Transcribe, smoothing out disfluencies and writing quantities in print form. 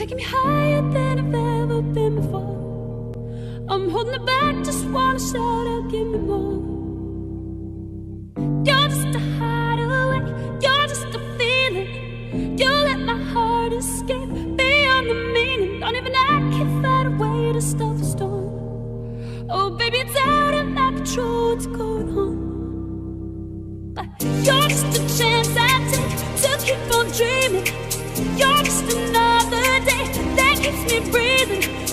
taking me higher than I've ever been before. I'm holding it back, just wanna shout out, give me more. You're just a hideaway, you're just a feeling. You let my heart escape beyond the meaning. Don't even I can find a way to stop the storm. Oh baby, it's out of my control what's going on. But you're just a chance I take to keep on dreaming. You're just another day that keeps me breathing.